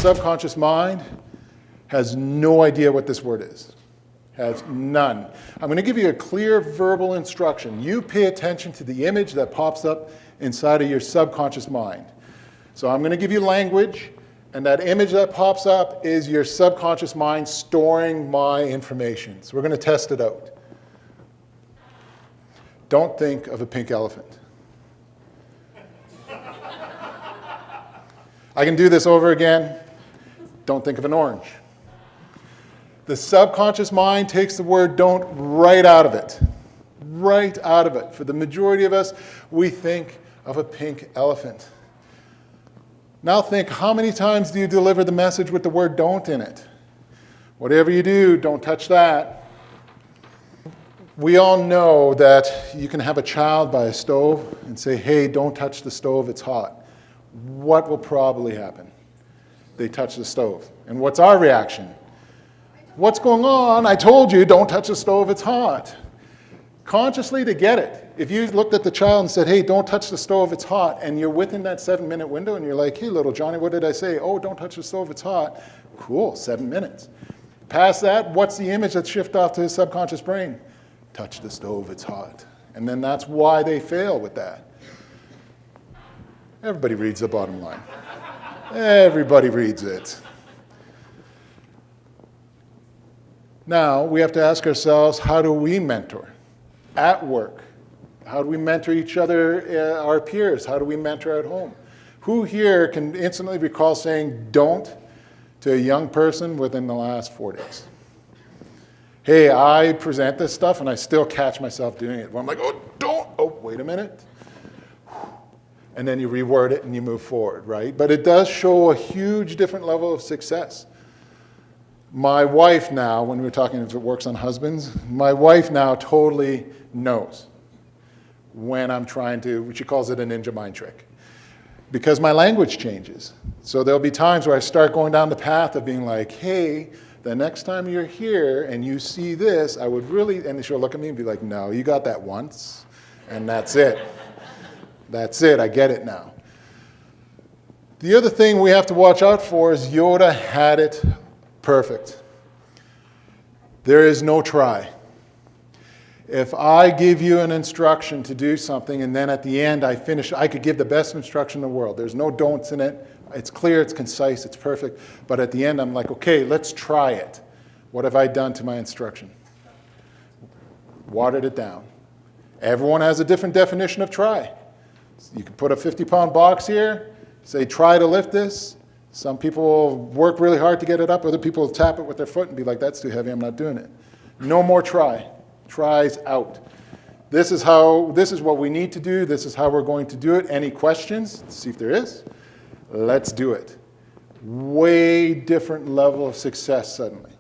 subconscious mind has no idea what this word is. Has none. I'm going to give you a clear verbal instruction. You pay attention to the image that pops up inside of your subconscious mind. So I'm going to give you language, and that image that pops up is your subconscious mind storing my information. So we're going to test it out. Don't think of a pink elephant. I can do this over again. Don't think of an orange. The subconscious mind takes the word don't right out of it. Right out of it. For the majority of us, we think of a pink elephant. Now think, how many times do you deliver the message with the word don't in it? Whatever you do, don't touch that. We all know that you can have a child by a stove and say, hey, don't touch the stove, it's hot. What will probably happen? They touch the stove. And what's our reaction? What's going on? I told you, don't touch the stove, it's hot. Consciously to get it. If you looked at the child and said, hey, don't touch the stove, it's hot, and you're within that 7-minute window and you're like, hey, little Johnny, what did I say? Oh, don't touch the stove, it's hot. Cool, 7 minutes. Past that, what's the image that's shifted off to his subconscious brain? Touch the stove, it's hot. And then that's why they fail with that. Everybody reads the bottom line. Everybody reads it. Now, we have to ask ourselves, how do we mentor? At work. How do we mentor each other, our peers? How do we mentor at home? Who here can instantly recall saying don't to a young person within the last 4 days? Hey, I present this stuff and I still catch myself doing it. Where I'm like, oh, don't. Oh, wait a minute. And then you reword it and you move forward, right? But it does show a huge different level of success. My wife now, when we're talking if it works on husbands, my wife now totally knows when I'm trying to, she calls it a ninja mind trick, because my language changes. So there'll be times where I start going down the path of being like, hey, the next time you're here and you see this, I would really, and she'll look at me and be like, no, you got that once, and that's it. That's it, I get it now. The other thing we have to watch out for is Yoda had it perfect. There is no try. If I give you an instruction to do something and then at the end I finish, I could give the best instruction in the world. There's no don'ts in it. It's clear, it's concise, it's perfect. But at the end I'm like, okay, let's try it. What have I done to my instruction? Watered it down. Everyone has a different definition of try. You can put a 50-pound box here, say try to lift this. Some people will work really hard to get it up. Other people will tap it with their foot and be like, that's too heavy, I'm not doing it. No more try. Tries out. This is what we need to do. This is how we're going to do it. Any questions? Let's see if there is. Let's do it. Way different level of success suddenly.